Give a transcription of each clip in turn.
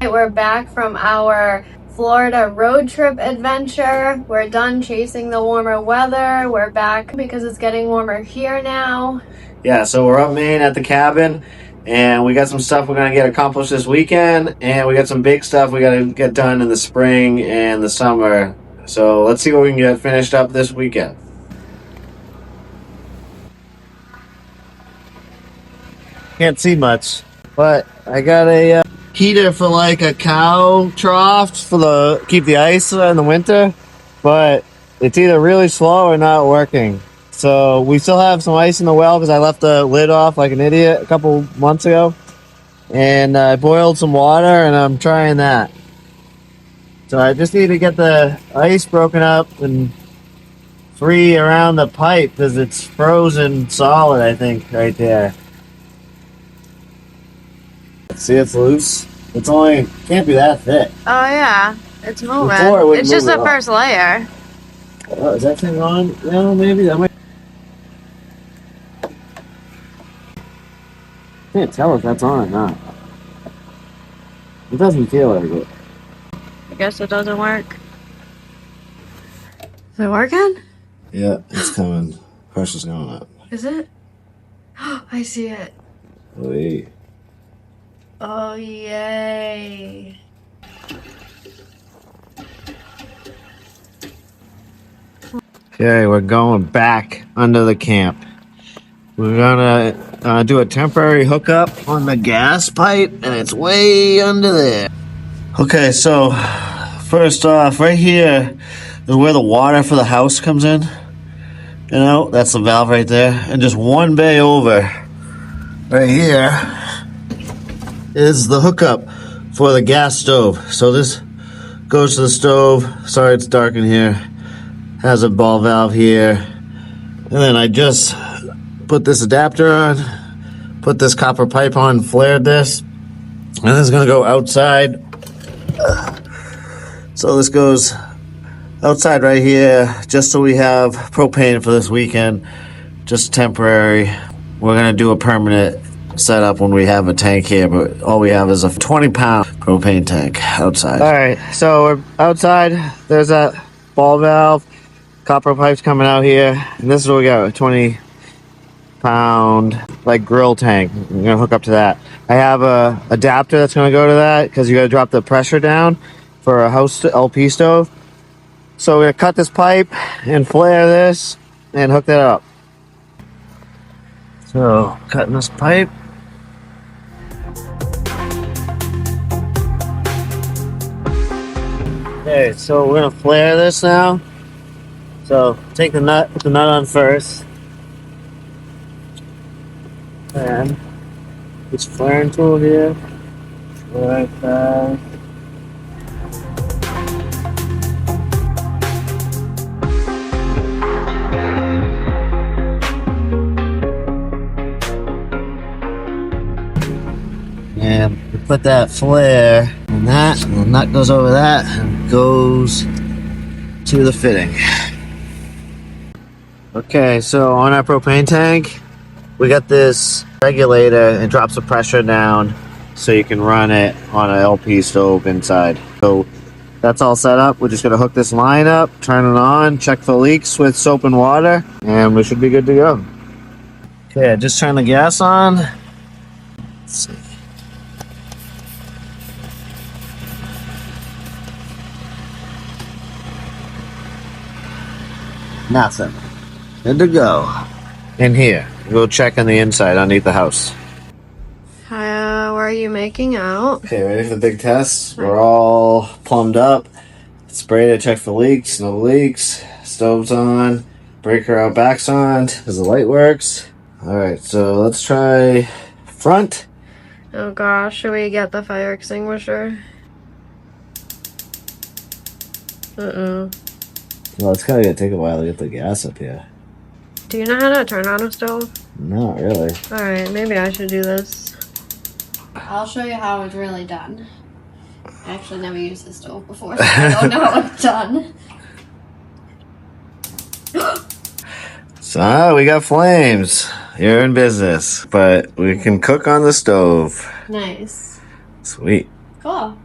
tonight. We're back from our Florida road trip adventure. We're done chasing the warmer weather. We're back because it's getting warmer here now. Yeah, so we're up Maine at the cabin, and we got some stuff we're going to get accomplished this weekend, and we got some big stuff we got to get done in the spring and the summer. So let's see what we can get finished up this weekend. Can't see much, but I got a heater for like a cow trough for the keep the ice in the winter, but it's either really slow or not working. So we still have some ice in the well because I left the lid off like an idiot a couple months ago, and I boiled some water and I'm trying that. So I just need to get the ice broken up and free around the pipe because it's frozen solid, I think, right there. See, it's loose. It's only can't be that thick. Oh yeah, it's moving. It's just the first layer. Oh, is that thing on? No, maybe that might. Can't tell if that's on or not. It doesn't feel like it. I guess it doesn't work. Is it working? Yeah, it's coming. Pressure's going up. Is it? I see it. Wait. Oh, yay. Okay, we're going back under the camp. We're gonna do a temporary hookup on the gas pipe, and it's way under there. Okay, so first off, right here is where the water for the house comes in. You know, that's the valve right there. And just one bay over, right here, is the hookup for the gas stove. So this goes to the stove. Sorry it's dark in here. Has a ball valve here. And then I just put this adapter on, put this copper pipe on, flared this, and this is gonna go outside. So this goes outside right here, just so we have propane for this weekend, just temporary. We're gonna do a permanent setup when we have a tank here, but all we have is a 20-pound propane tank outside. All right, so we're outside. There's that ball valve, copper pipes coming out here, and this is what we got, a 20-pound like grill tank. We're gonna hook up to that. I have a adapter that's gonna go to that because you gotta drop the pressure down for a house LP stove. So we're gonna cut this pipe and flare this and hook that up. So cutting this pipe. Okay, so we're gonna flare this now. So take the nut, put the nut on first, and this flaring tool here, like that. And we put that flare on that, and the nut goes over that and goes to the fitting. Okay, so on our propane tank, we got this regulator. It drops the pressure down so you can run it on an LP stove inside. So that's all set up. We're just gonna hook this line up, turn it on, check for leaks with soap and water, and we should be good to go. Okay, just turn the gas on. Let's see. Nothing. Good to go. In here. We'll check on the inside underneath the house. Where are you making out? Okay, ready for the big test? We're all plumbed up. Sprayed it, check for leaks. No leaks. Stove's on. Breaker out back's on because the light works. Alright, so let's try front. Oh gosh, should we get the fire extinguisher? Uh-oh. Well, it's kind of gonna take a while to get the gas up here. Do you know how to turn on a stove? Not really. Alright, maybe I should do this. I'll show you how it's really done. I actually never used the stove before, so I don't know how it's done. So we got flames. You're in business, but we can cook on the stove. Nice. Sweet. Cool.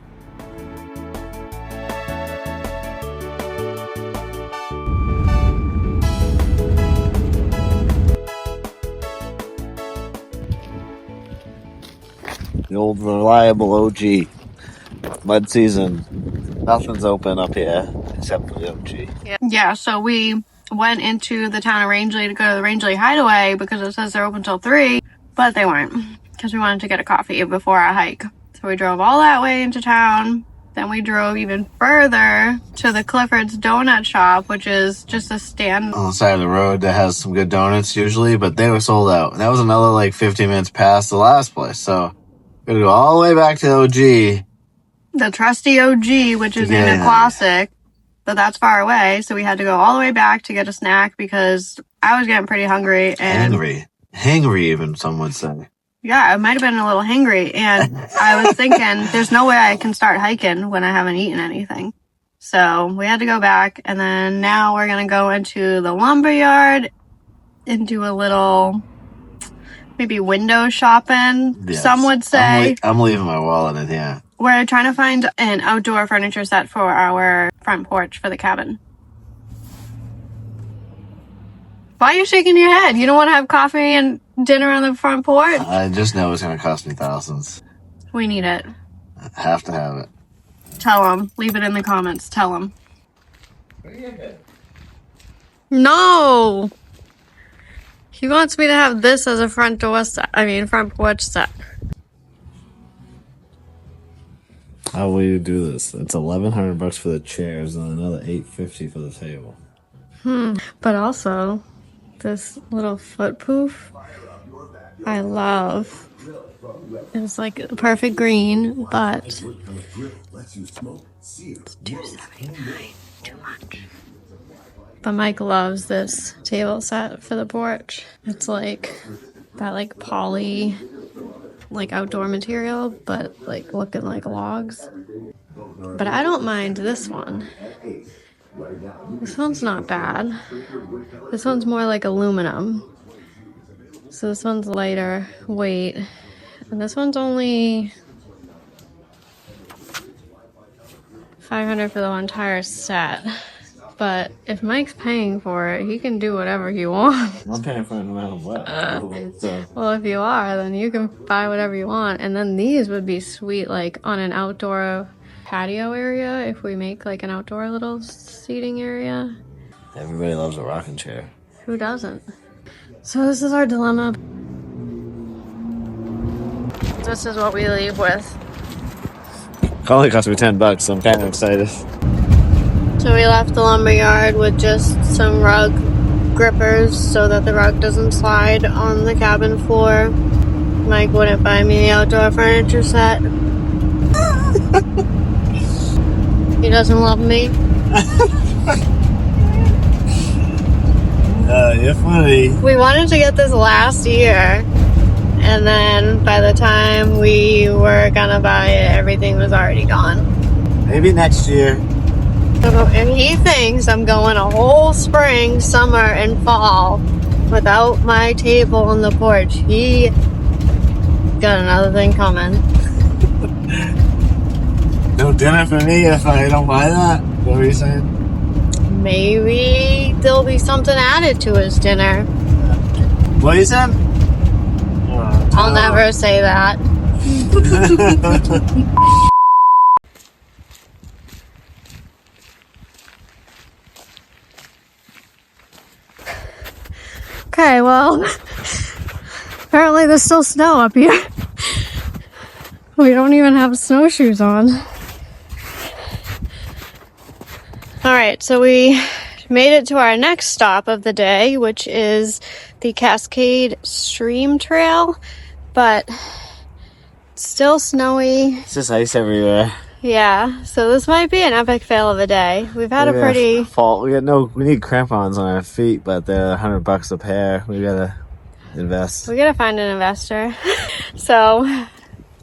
The old reliable OG. Mud season. Nothing's open up here except for the OG. Yeah, so we went into the town of Rangeley to go to the Rangeley Hideaway because it says they're open till 3, but they weren't because we wanted to get a coffee before our hike. So we drove all that way into town. Then we drove even further to the Clifford's Donut Shop, which is just a stand on the side of the road that has some good donuts usually, but they were sold out. And that was another like 15 minutes past the last place. So we gotta go all the way back to the OG. The trusty OG, which is in a classic, but that's far away. So we had to go all the way back to get a snack because I was getting pretty hungry. And Hangry even, some would say. Yeah, I might have been a little hangry, and I was thinking, there's no way I can start hiking when I haven't eaten anything. So we had to go back, and then now we're going to go into the lumberyard and do a little, maybe window shopping, yes. Some would say. I'm leaving my wallet in here. We're trying to find an outdoor furniture set for our front porch for the cabin. Why are you shaking your head? You don't want to have coffee and dinner on the front porch? I just know it's going to cost me thousands. We need it. I have to have it. Tell them. Leave it in the comments. Tell them. No! He wants me to have this as a front door set. Front porch set. How will you do this? It's $1,100 for the chairs and another $850 for the table. But also, this little foot poof, I love. It's like a perfect green, but it's $279, too much. But Mike loves this table set for the porch. It's like that like poly, like outdoor material, but like looking like logs. But I don't mind this one. This one's not bad. This one's more like aluminum. So this one's lighter weight. And this one's only $500 for the entire set. But if Mike's paying for it, he can do whatever he wants. I'm paying for it no matter what. Well, if you are, then you can buy whatever you want. And then these would be sweet, like on an outdoor patio area, if we make like an outdoor little seating area. Everybody loves a rocking chair. Who doesn't? So this is our dilemma. This is what we leave with. It only cost me $10, so I'm kind of excited. So we left the lumberyard with just some rug grippers so that the rug doesn't slide on the cabin floor. Mike wouldn't buy me the outdoor furniture set. He doesn't love me. You're funny. We wanted to get this last year, and then by the time we were gonna buy it, everything was already gone. Maybe next year. So if he thinks I'm going a whole spring, summer, and fall without my table on the porch, he got another thing coming. No dinner for me if I don't buy that? What were you saying? Maybe there'll be something added to his dinner. What you said? I'll never say that. Okay, well, apparently there's still snow up here. We don't even have snowshoes on. Alright, so we made it to our next stop of the day, which is the Cascade Stream Trail, but it's still snowy. It's just ice everywhere. Yeah, so this might be an epic fail of a day. We've had a pretty... We need crampons on our feet, but they're $100 a pair. We gotta invest. We gotta find an investor. So,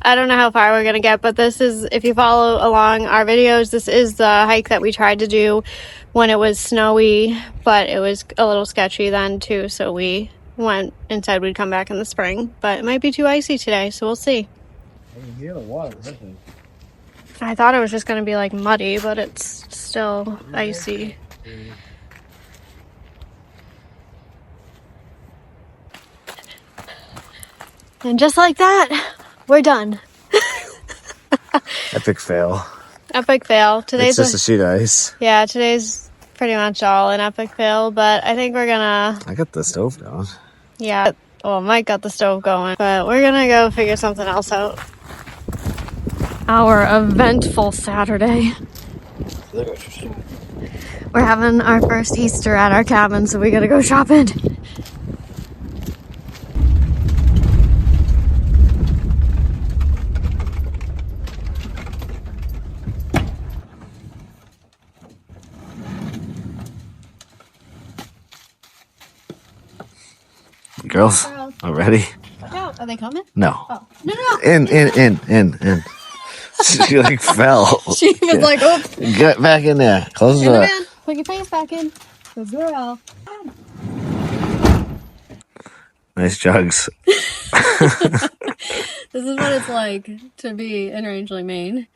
I don't know how far we're gonna get, but this is, if you follow along our videos, this is the hike that we tried to do when it was snowy, but it was a little sketchy then too, so we went and said we'd come back in the spring. But it might be too icy today, so we'll see. I can hear the water, isn't it? I thought it was just going to be like muddy, but it's still icy. And just like that, we're done. Epic fail. Epic fail. It's just a sheet of ice. Yeah, today's pretty much all an epic fail, but I think we're gonna... I got the stove down. Yeah, well, Mike got the stove going, but we're gonna go figure something else out. Our eventful Saturday. We're having our first Easter at our cabin, so we gotta go shopping. Girls, already? Yeah, are they coming? No. Oh. No. In. She like fell. She was like, oh. Get back in there. Close the door. Put your face back in. Good girl. Nice jugs. This is what it's like to be in Rangeley, Maine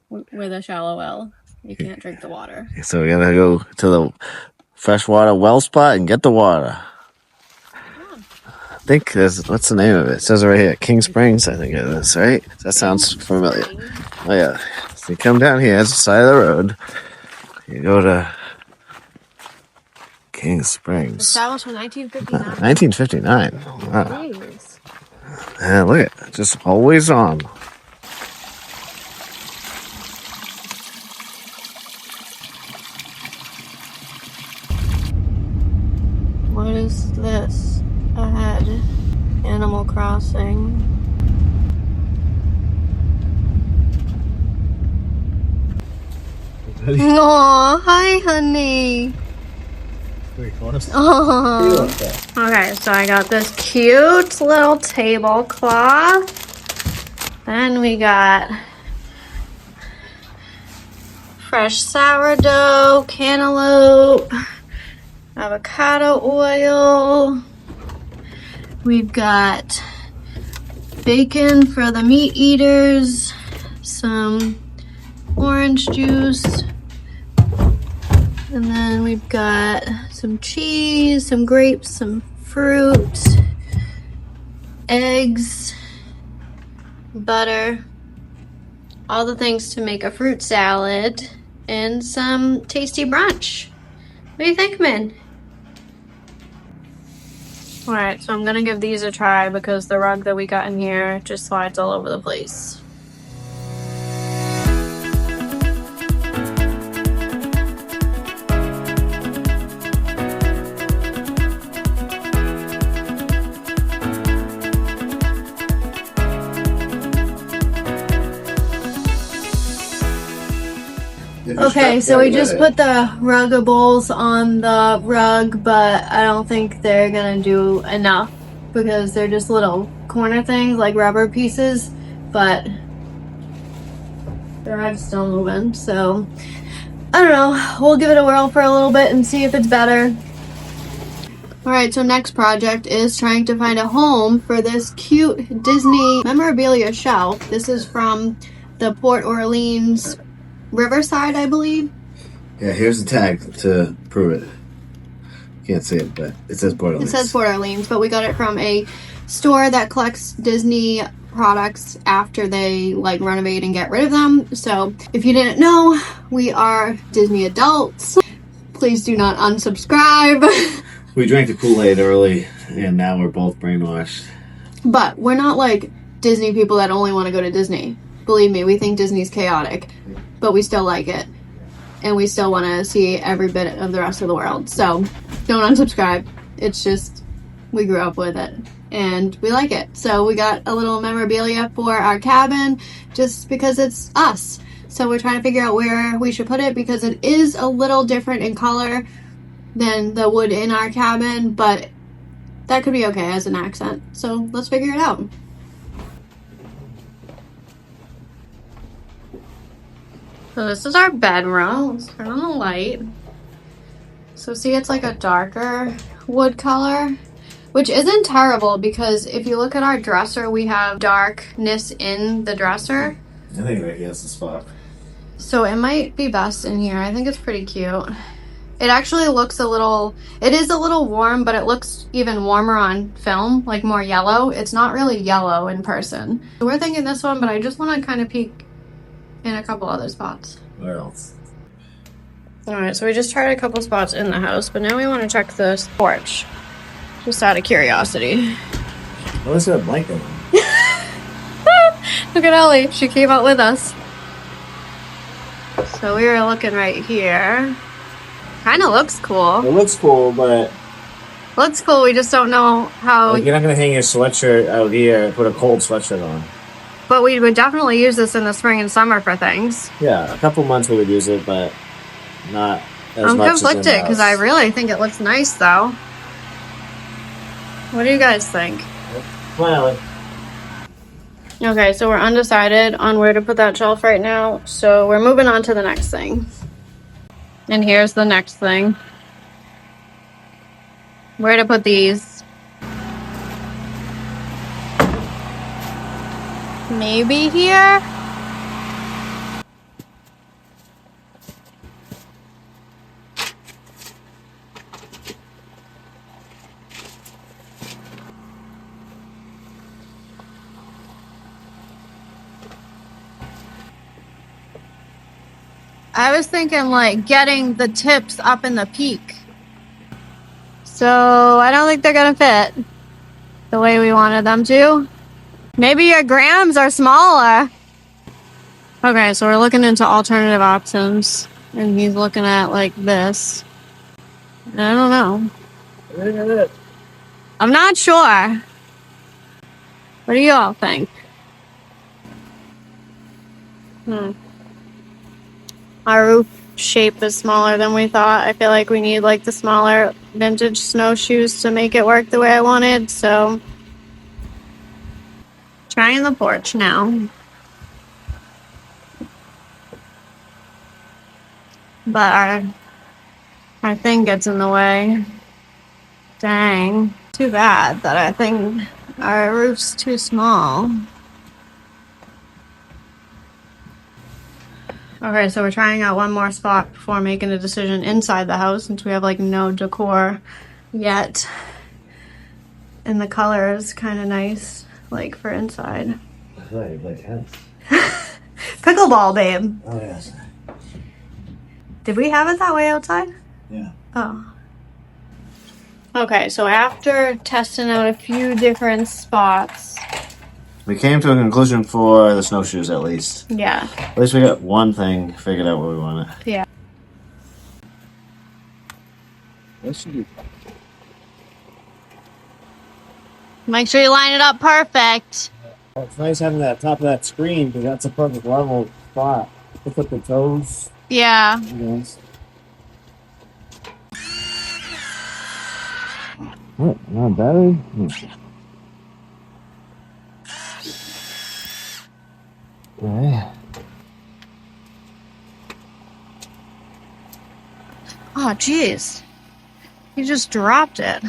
with a shallow well. You can't drink the water. So we gotta go to the freshwater well spot and get the water. I think there's, what's the name of it? It says it right here, King Springs, I think it is, right? That sounds familiar. Oh yeah. So you come down here, it's the side of the road. You go to King Springs. Established in 1959. 1959. Wow. Jeez. Yeah, look at it. Just always on. What is this? Ahead. Animal Crossing. Aw, hi, honey. Aww. Okay, so I got this cute little tablecloth. Then we got fresh sourdough, cantaloupe, avocado oil. We've got bacon for the meat eaters, some orange juice, and then we've got some cheese, some grapes, some fruit, eggs, butter, all the things to make a fruit salad, and some tasty brunch. What do you think, man? Alright, so I'm gonna give these a try because the rug that we got in here just slides all over the place. Okay, so we just put the ruggables on the rug, but I don't think they're gonna do enough because they're just little corner things like rubber pieces, but the rug's still moving, so I don't know. We'll give it a whirl for a little bit and see if it's better. Alright, so next project is trying to find a home for this cute Disney memorabilia shelf. This is from the Port Orleans Riverside, I believe. Yeah, here's the tag to prove it. Can't see it, but it says Port Orleans. It says Port Orleans, but we got it from a store that collects Disney products after they like renovate and get rid of them. So if you didn't know, we are Disney adults. Please do not unsubscribe. We drank the Kool-Aid early, and now we're both brainwashed. But we're not like Disney people that only want to go to Disney. Believe me, we think Disney's chaotic, but we still like it. And we still want to see every bit of the rest of the world. So don't unsubscribe. It's just, we grew up with it and we like it. So we got a little memorabilia for our cabin just because it's us. So we're trying to figure out where we should put it because it is a little different in color than the wood in our cabin, but that could be okay as an accent. So let's figure it out. So this is our bedroom. Let's turn on the light. So see, it's like a darker wood color, which isn't terrible because if you look at our dresser, we have darkness in the dresser. I think right here's the spot. So it might be best in here. I think it's pretty cute. It actually looks it is a little warm, but it looks even warmer on film, like more yellow. It's not really yellow in person. We're thinking this one, but I just want to kind of peek in a couple other spots. Where else? All right, so we just tried a couple spots in the house, but now we want to check the porch, just out of curiosity. Well, let's have a blanket on. Look at Ellie, she came out with us. So we were looking right here. Kind of looks cool. It looks cool, but Looks cool, we just don't know how... like, you're not going to hang your sweatshirt out here and put a cold sweatshirt on. But we would definitely use this in the spring and summer for things. Yeah, a couple months we would use it, but not as I'm much as in the conflicted because I house. really think it looks nice though. What do you guys think? Well, Okay, so we're undecided on where to put that shelf right now, so we're moving on to the next thing. And here's the next thing. Where to put these? Maybe here? I was thinking like getting the tips up in the peak. So I don't think they're gonna fit the way we wanted them to. Maybe your grams are smaller. Okay, so we're looking into alternative options. And he's looking at like this. I don't know. I'm not sure. What do you all think? Our roof shape is smaller than we thought. I feel like we need like the smaller vintage snowshoes to make it work the way I wanted, so trying the porch now. But our thing gets in the way. Dang. Too bad that I think our roof's too small. Okay, so we're trying out one more spot before making a decision inside the house since we have like no decor yet. And the color is kind of nice, like for inside. I thought you played tennis. Pickleball, babe. Oh, yes. Did we have it that way outside? Yeah. Oh. Okay, so after testing out a few different spots. We came to a conclusion for the snowshoes, at least. Yeah. At least we got one thing figured out what we wanted. Yeah. Make sure you line it up perfect. Oh, it's nice having that top of that screen because that's a perfect level spot. To put the toes. Yeah. Yes. What? Not battery? Yeah. Oh, jeez. You just dropped it.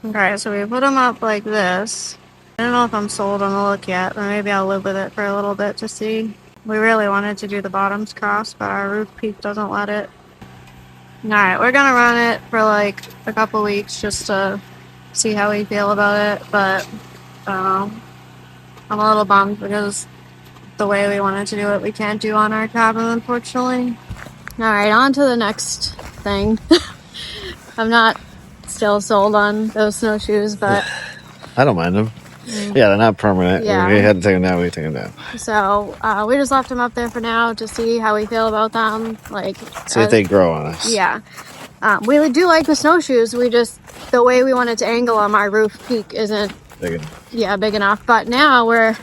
Okay, so we put them up like this. I don't know if I'm sold on the look yet, but maybe I'll live with it for a little bit to see. We really wanted to do the bottoms cross, but our roof peak doesn't let it. Alright, we're gonna run it for like a couple weeks just to see how we feel about it, but I'm a little bummed because the way we wanted to do it we can't do on our cabin, unfortunately. Alright, on to the next thing. I'm not still sold on those snowshoes, but I don't mind them. Yeah, they're not permanent. Yeah. We had to take them down, we take them down. so we just left them up there for now to see how we feel about them. Like, See if they grow on us. yeah. We do like the snowshoes. We just, the way we wanted to angle them, our roof peak isn't Big enough. big enough. But now we're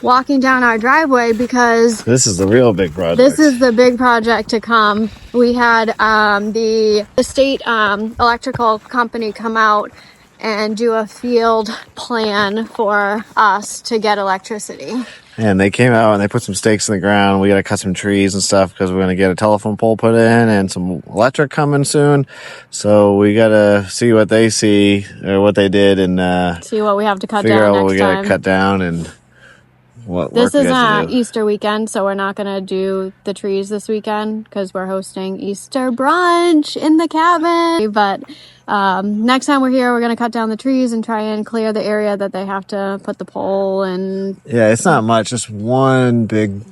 walking down our driveway because This is the real big project. this is the big project to come. We had the state electrical company come out and do a field plan for us to get electricity. And they came out and they put some stakes in the ground. We got to cut some trees and stuff because we're going to get a telephone pole put in and some electric coming soon. So we got to see what they see or what they did and see what we have to cut figure down out what next we got time. to cut down and what This work we is have to do. Easter weekend, so we're not going to do the trees this weekend because we're hosting Easter brunch in the cabin. But next time we're here, we're going to cut down the trees and try and clear the area that they have to put the pole and... Yeah, it's not much, just one big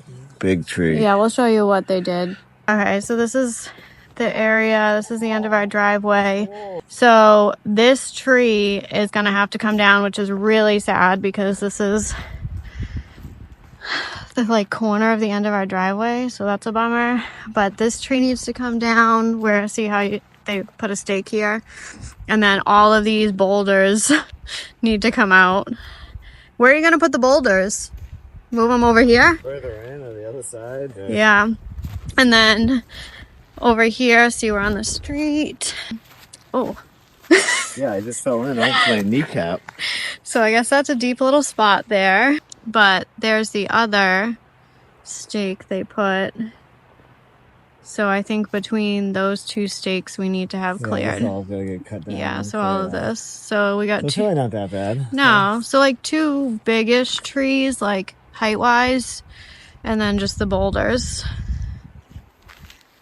tree. Yeah, we'll show you what they did. Okay, so this is the area. This is the end of our driveway. So this tree is going to have to come down, which is really sad because this is the like corner of the end of our driveway, so that's a bummer. But this tree needs to come down. Where see how they put a stake here, and then all of these boulders need to come out. Where are you gonna put the boulders? Move them over here? Further in on the other side. Yeah. And then over here, see we're on the street. Oh. Yeah, I just fell in off my kneecap. So I guess that's a deep little spot there. But there's the other stake they put. So I think between those two stakes we need to have cleared. It's all gonna get cut down. Yeah, so all of this. So we got so it's two. really not that bad. No, so like two biggish trees, like height-wise, and then just the boulders.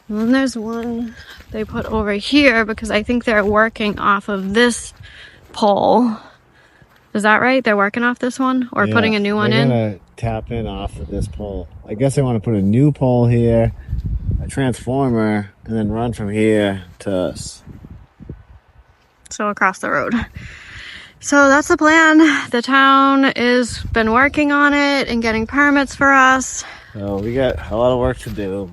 And then there's one they put over here because I think they're working off of this pole. Is that right? They're working off this one or putting a new one in? They're gonna tap in off of this pole. I guess they want to put a new pole here, a transformer, and then run from here to us. So across the road. So that's the plan. The town has been working on it and getting permits for us. So we got a lot of work to do.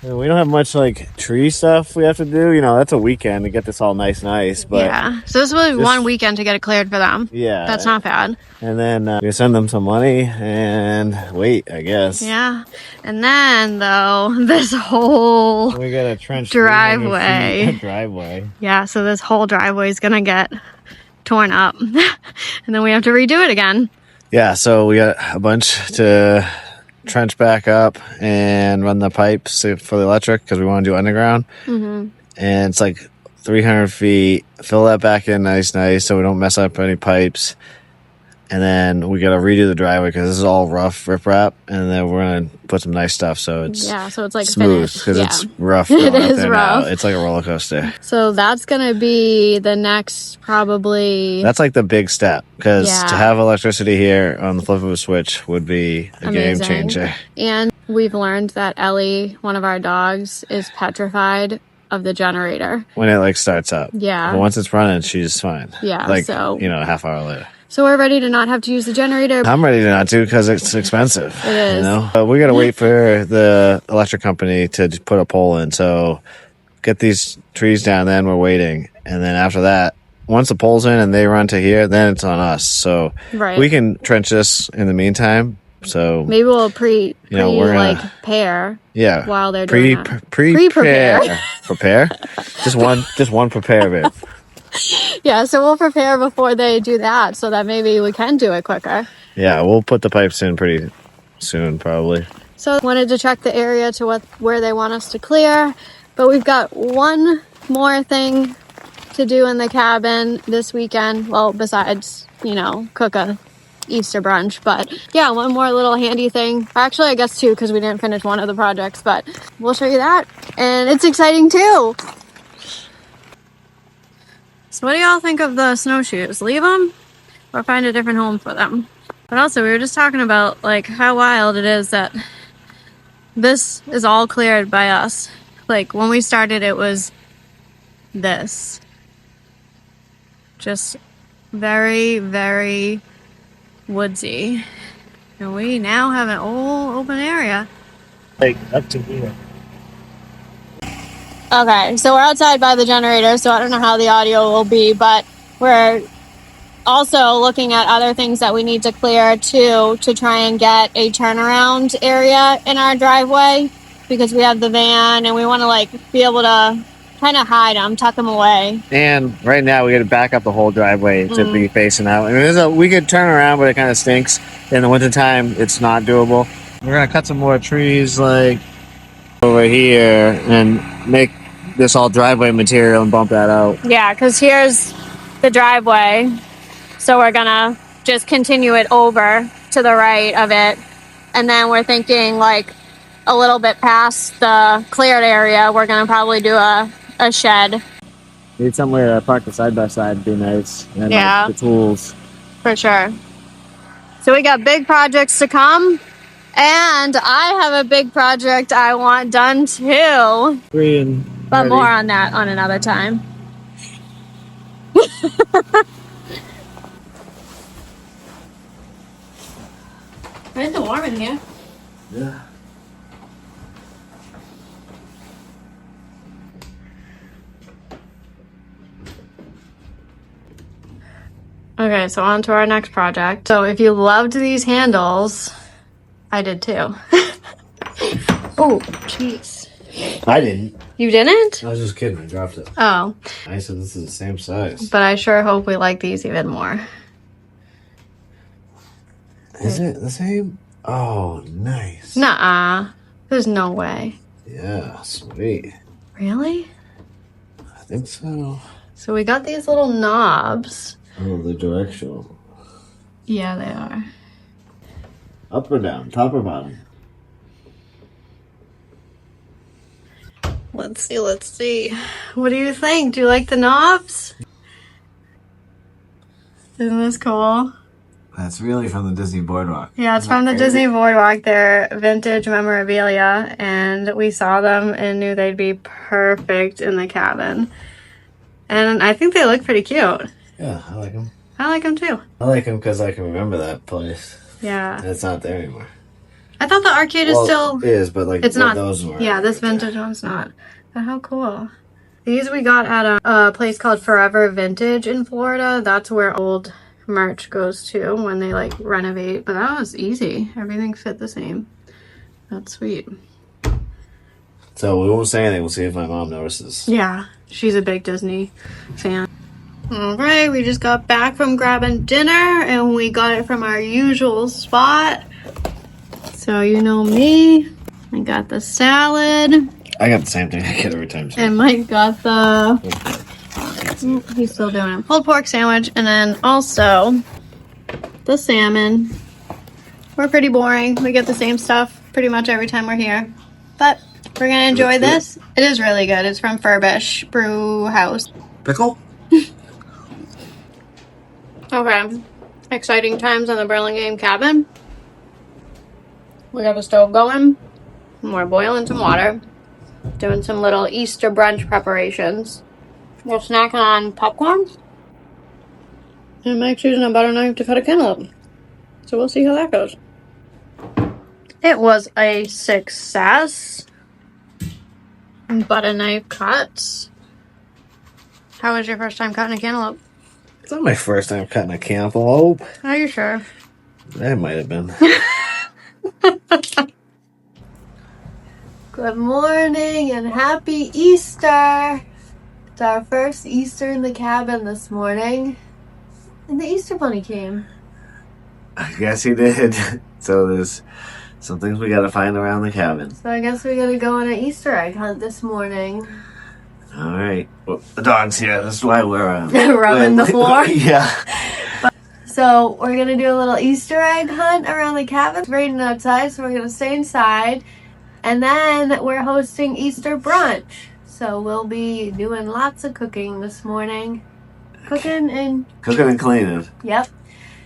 We don't have much like tree stuff we have to do. You know, that's a weekend to get this all nice. But yeah, so this was one weekend to get it cleared for them. Yeah, that's not bad. And then we send them some money and wait, I guess. Yeah, and then though this whole we got a trench driveway. Yeah, so this whole driveway is gonna get torn up, and then we have to redo it again. Yeah, so we got a bunch to trench back up and run the pipes for the electric because we want to do underground. And it's like 300 feet. Fill that back in nice so we don't mess up any pipes. And then we got to redo the driveway because this is all rough riprap, and then we're gonna put some nice stuff so it's like smooth because it's rough. It is rough. Now. It's like a roller coaster. So that's gonna be the next probably. That's like the big step because to have electricity here on the flip of a switch would be a game changer. And we've learned that Ellie, one of our dogs, is petrified of the generator when it like starts up. Yeah, but once it's running, she's fine. Yeah, like so a half hour later. So we're ready to not have to use the generator. I'm ready to not to because it's expensive. It is. You know? But we got to wait for the electric company to put a pole in. So get these trees down, then we're waiting. And then after that, once the pole's in and they run to here, then it's on us. So we can trench this in the meantime. So maybe we'll pair. Yeah. While they're doing that. Prepare. Prepare? Just one prepare, babe. Yeah, so we'll prepare before they do that so that maybe we can do it quicker. Yeah, we'll put the pipes in pretty soon, probably. So wanted to check the area to where they want us to clear, but we've got one more thing to do in the cabin this weekend. Well, besides, cook a Easter brunch, but yeah, one more little handy thing. Actually, I guess two because we didn't finish one of the projects, but we'll show you that. And it's exciting too. So what do y'all think of the snowshoes? Leave them or find a different home for them? But also, we were just talking about like how wild it is that this is all cleared by us. Like when we started, it was this. Just very, very woodsy. And we now have an old open area. Like up to here. Okay, so we're outside by the generator, so I don't know how the audio will be, but we're also looking at other things that we need to clear too to try and get a turnaround area in our driveway because we have the van and we want to be able to kind of hide them, tuck them away. And right now we got to back up the whole driveway to be facing out. I mean, we could turn around, but it kind of stinks. In the wintertime, it's not doable. We're gonna cut some more trees like over here and make this all driveway material and bump that out. Yeah, because here's the driveway. So we're gonna just continue it over to the right of it. And then we're thinking like a little bit past the cleared area, we're gonna probably do a shed. Need somewhere to park the side by side, be nice. And Yeah. like, the tools. For sure. So we got big projects to come. And I have a big project I want done too. Free and But ready. more on that on another time. It's warm in here. Yeah. Okay, so on to our next project. So if you loved these handles, I did too. Oh, jeez. I didn't. You didn't? I was just kidding. I dropped it. Oh, I said this is the same size. but I sure hope we like these even more. Is it the same? Oh, nice. Nuh-uh. There's no way. Yeah, sweet. Really? I think so. So we got these little knobs. Oh, the directional. Yeah, they are. Up or down? Top or bottom? Let's see. What do you think? Do you like the knobs? Isn't this cool? That's really from the Disney Boardwalk. Yeah, it's from the Disney Boardwalk. They're vintage memorabilia, and we saw them and knew they'd be perfect in the cabin. And I think they look pretty cute. Yeah, I like them. I like them too. I like them because I can remember that place. Yeah. And it's not there anymore. I thought the arcade is still... It is, but like It's not. those were. Yeah, this vintage one's not. But how cool. These we got at a place called Forever Vintage in Florida. That's where old merch goes to when they like renovate. But that was easy. Everything fit the same. That's sweet. So we won't say anything. We'll see if my mom notices. Yeah, she's a big Disney fan. All right, we just got back from grabbing dinner and we got it from our usual spot. So you know me. I got the salad. I got the same thing I get every time. And Mike got the... He's still doing it. Pulled pork sandwich. And then also the salmon. We're pretty boring. We get the same stuff pretty much every time we're here. But we're going to enjoy this. It is really good. It's from Furbish Brew House. Pickle? Okay. Exciting times on the Burlingame cabin. We got the stove going. And we're boiling some water. Doing some little Easter brunch preparations. We're snacking on popcorn. And Mike's using a butter knife to cut a cantaloupe. So we'll see how that goes. It was a success. Butter knife cuts. How was your first time cutting a cantaloupe? It's not my first time cutting a cantaloupe. Are you sure? That might have been. Good morning and happy Easter. It's our first Easter in the cabin this morning. And the Easter bunny came. I guess he did. So there's some things we gotta find around the cabin. So I guess we gotta go on an Easter egg hunt this morning. Alright. Well, the dog's here. That's why we're Rubbing the floor? Yeah. So we're gonna do a little Easter egg hunt around the cabin. It's raining outside, so we're gonna stay inside. And then we're hosting Easter brunch. So we'll be doing lots of cooking this morning. Cooking and cleaning. Yep.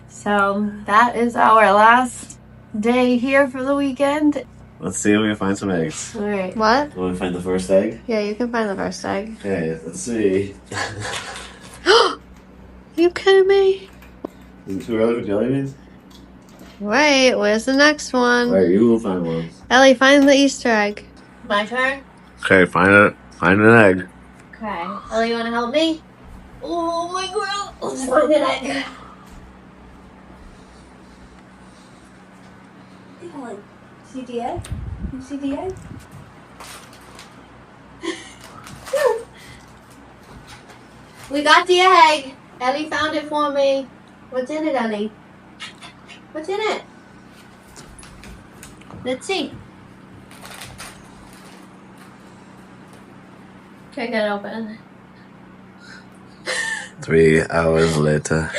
So that is our last day here for the weekend. Let's see if we can find some eggs. All right. What? Want to find the first egg? Yeah, you can find the first egg. Okay, let's see. Are you kidding me? Is it too early for jelly beans? Wait, where's the next one? Alright, you will find one. Ellie, find the Easter egg. My turn? Okay, find an egg. Okay. Ellie, you want to help me? Oh my god. Let's find an egg. See the egg? You see the egg? We got the egg. Ellie found it for me. What's in it, Ellie? What's in it? Let's see. Check it open. 3 hours later.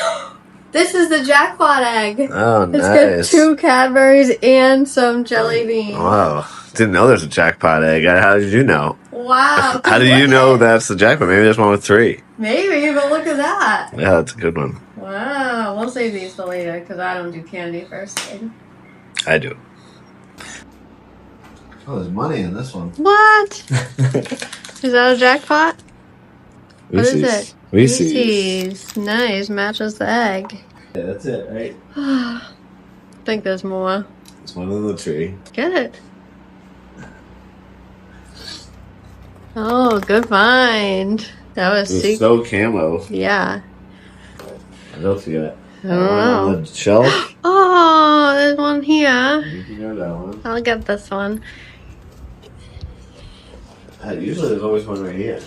This is the jackpot egg. Oh, It's nice. got 2 Cadburys and some jelly beans. Wow. Didn't know there's a jackpot egg. How did you know? Wow. How do you know that's the jackpot? Maybe there's one with 3. Maybe, but look at that. Yeah, that's a good one. Wow. We'll save these for later because I don't do candy first thing. I do. Oh, there's money in this one. What? Is that a jackpot? What is it? Reese's. Nice. Matches the egg. Yeah, that's it, right? I think there's more. It's one in the tree. Get it. Oh, good find. That was It's secret. so camo. Yeah. I don't see it. I don't know. On the shelf. Oh, there's one here. You can go that one. I'll get this one. Usually there's always one right here.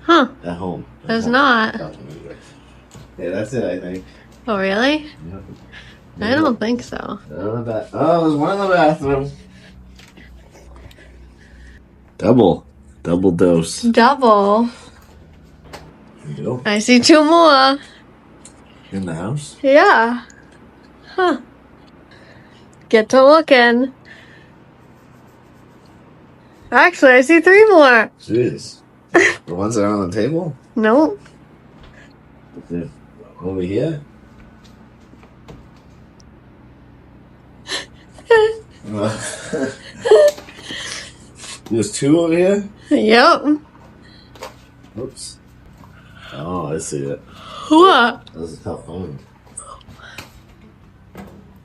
Huh. At home. There's not. Yeah, that's it, I think. Oh, really? Yep. I don't think so. Oh, there's one in the bathroom. Double dose. Double. There you go. I see 2 more. In the house? Yeah. Huh. Get to looking. Actually, I see 3 more. Jeez. The ones that are on the table? Nope. Over here? There's 2 over here? Yep. Oops. Oh, I see it. What? That was a tough one.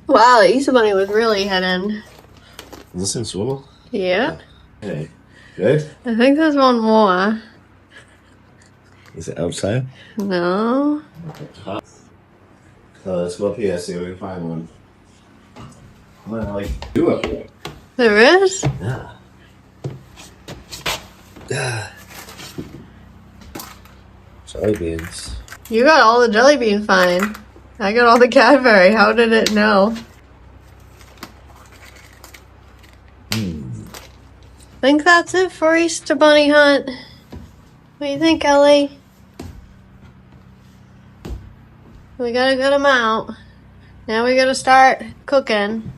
Wow, the Easter Bunny was really hidden. Is this in swivel? Yeah. Hey. Good? I think there's one more. Is it outside? No. So let's go up here, see if we can find one. I'm gonna like do it. There is? Yeah. Jelly beans. You got all the jelly bean fine. I got all the Cadbury. How did it know? Think that's it for Easter Bunny hunt. What do you think, Ellie? We got a good amount. Now we gotta start cooking.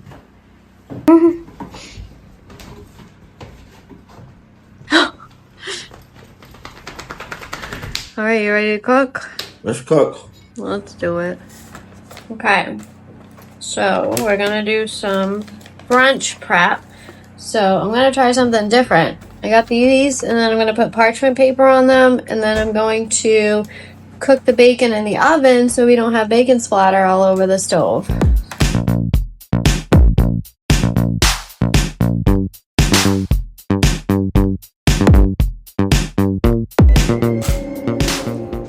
Alright, you ready to cook? Let's cook. Let's do it. Okay. So, we're gonna do some brunch prep. So, I'm gonna try something different. I got these, and then I'm gonna put parchment paper on them, and then I'm going to cook the bacon in the oven so we don't have bacon splatter all over the stove.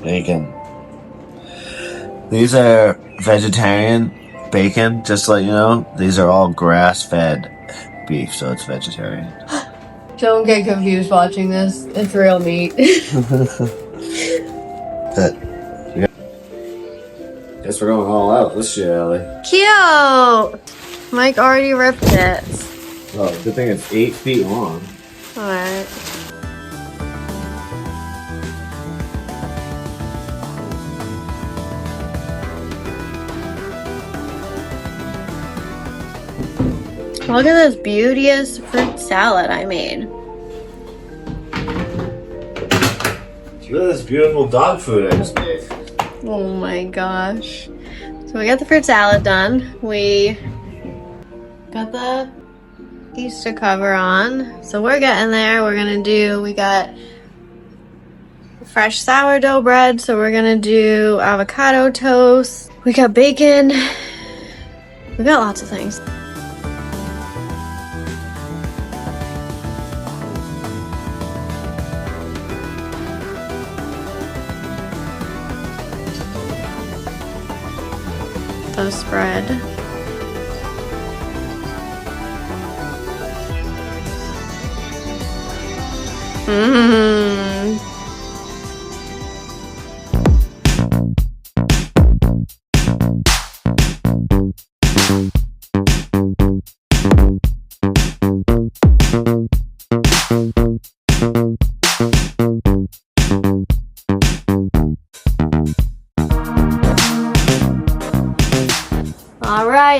Bacon. These are vegetarian bacon, just to let you know. These are all grass-fed beef, so it's vegetarian. Don't get confused watching this. It's real meat. Guess we're going all out this year, Ellie. Cute! Mike already ripped it. Oh, good thing it's 8 feet long. Alright. Look at this beauteous fruit salad I made. Look at this beautiful dog food I just made. Oh my gosh. So we got the fruit salad done. We got the Easter cover on. So we're getting there. We got fresh sourdough bread. So we're gonna do avocado toast. We got bacon. We got lots of things. The spread.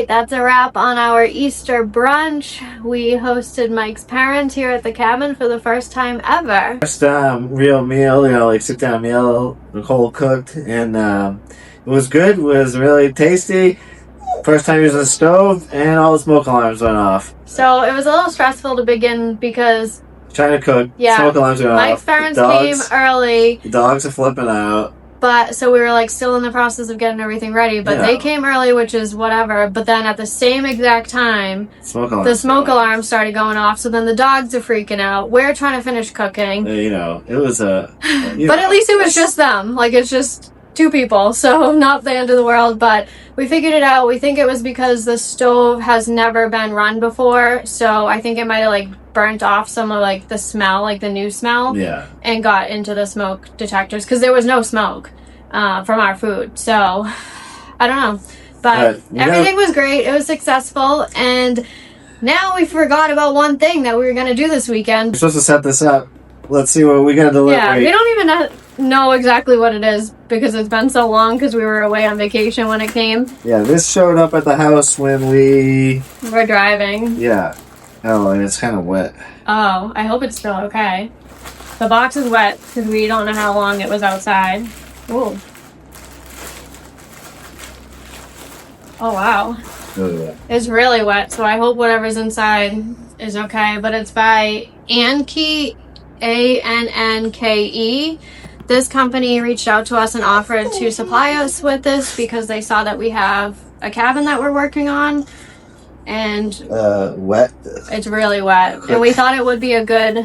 right, that's a wrap on our Easter brunch. We hosted Mike's parents here at the cabin for the first time ever. First real meal, you know, like sit down meal. Nicole cooked, and it was good. It was really tasty. First time using the stove, and all the smoke alarms went off. So it was a little stressful to begin because Trying to cook, yeah, smoke alarms went off. Mike's parents came early. The dogs are flipping out. But so we were like still in the process of getting everything ready, but they came early, which is whatever. But then at the same exact time, the smoke alarm started going off. So then the dogs are freaking out. We're trying to finish cooking. You know, it was a. But at least it was just them. Like it's just 2 people, so not the end of the world. But we figured it out. We think it was because the stove has never been run before, so I think it might have like burnt off some of like the smell, like the new smell, and got into the smoke detectors because there was no smoke from our food. So I don't know, but everything was great. It was successful, and now we forgot about one thing that we were going to do this weekend. We're supposed to set this up. Let's see what we got to deliver. Yeah, we don't even know exactly what it is because it's been so long because we were away on vacation when it came. Yeah, this showed up at the house when we were driving. Yeah. Oh, and it's kind of wet. Oh, I hope it's still okay. The box is wet because we don't know how long it was outside. Ooh. Oh, wow. Really wet. It's really wet, so I hope whatever's inside is okay. But it's by Annke, Annke. This company reached out to us and offered to supply us with this because they saw that we have a cabin that we're working on. And wet. It's really wet. And we thought it would be a good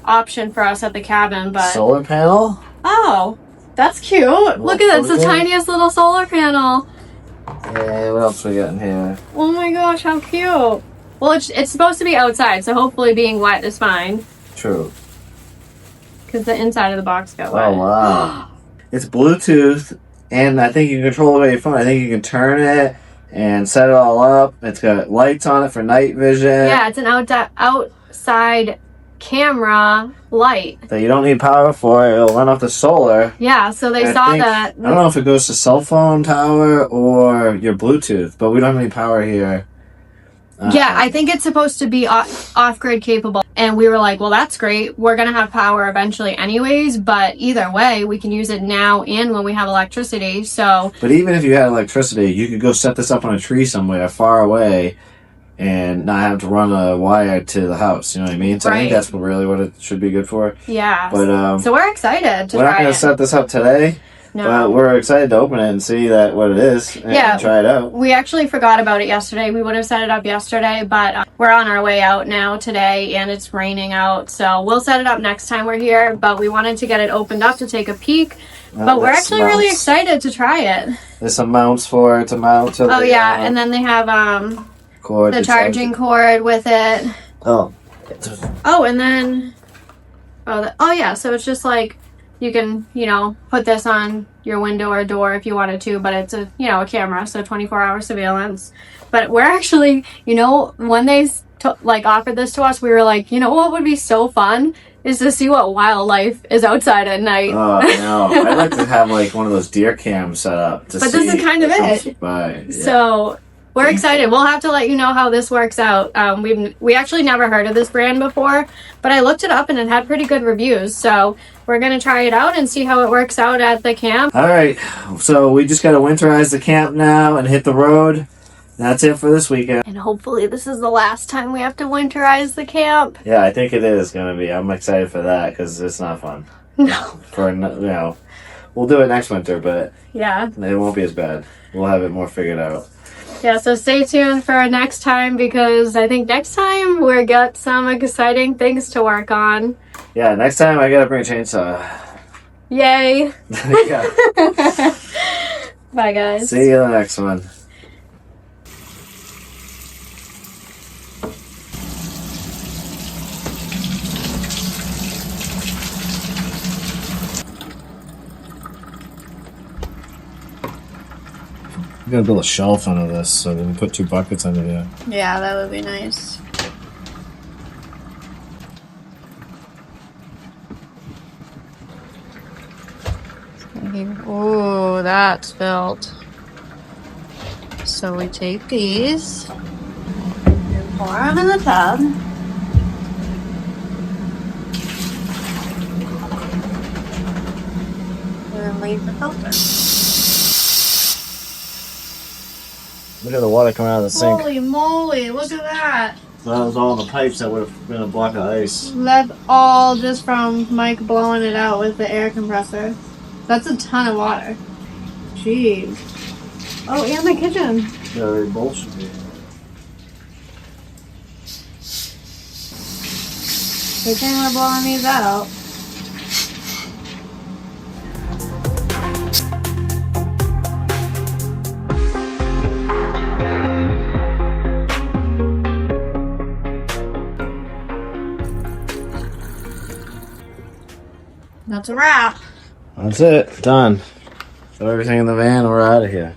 option for us at the cabin, but solar panel? Oh, that's cute. Look at that. It's the tiniest little solar panel. Yeah, what else we got in here? Oh my gosh, how cute. Well, it's supposed to be outside, so hopefully being wet is fine. True. Because the inside of the box got wet. Oh, wow. It's Bluetooth, and I think you can control it on your phone. I think you can turn it and set it all up. It's got lights on it for night vision. Yeah, it's an outside camera light that you don't need power for. It'll run off the solar. Yeah, so they saw that. I don't know if it goes to cell phone tower or your Bluetooth, but we don't have any power here. Yeah, I think it's supposed to be off-grid capable. And we were like, well, that's great. We're going to have power eventually anyways, but either way, we can use it now and when we have electricity. So, but even if you had electricity, you could go set this up on a tree somewhere far away and not have to run a wire to the house. You know what I mean? So I think that's really what it should be good for. Yeah. But so we're excited to try it. We're not going to set this up today. No. But we're excited to open it and see what it is and try it out. We actually forgot about it yesterday. We would have set it up yesterday, but we're on our way out now today, and it's raining out. So we'll set it up next time we're here, but we wanted to get it opened up to take a peek. But we're actually really excited to try it. There's some mounts for it to mount to and then they have the charging cord with it. Oh. And then... so it's just like... You can, put this on your window or door if you wanted to, but it's a camera, so 24-hour surveillance. But we're actually, when they offered this to us, we were like, what would be so fun is to see what wildlife is outside at night. Oh, I know. I'd like to have one of those deer cams set up to see. But this is kind of it. Yeah. So we're excited. We'll have to let you know how this works out. We actually never heard of this brand before, but I looked it up and it had pretty good reviews. So we're going to try it out and see how it works out at the camp. All right. So we just got to winterize the camp now and hit the road. That's it for this weekend. And hopefully this is the last time we have to winterize the camp. Yeah, I think it is going to be. I'm excited for that because it's not fun. No. We'll do it next winter, but yeah, it won't be as bad. We'll have it more figured out. Yeah, so stay tuned for next time because I think next time we'll get some exciting things to work on. Yeah, next time I gotta bring a chainsaw. Yay! Bye, guys. See you in the next one. I'm gonna build a shelf under this so we can put 2 buckets under here. Yeah, that would be nice. Ooh, that's built. So So we take these and pour them in the tub. And then leave the filter. Look at the water coming out of the sink. Holy moly, look at that. So that was all in the pipes that would have been a block of ice. That's all just from Mike blowing it out with the air compressor. That's a ton of water. Jeez. Oh, and the kitchen. Yeah, they both should be. Good thing we're blowing these out. That's a wrap. That's it. Done. Throw everything in the van and we're out of here.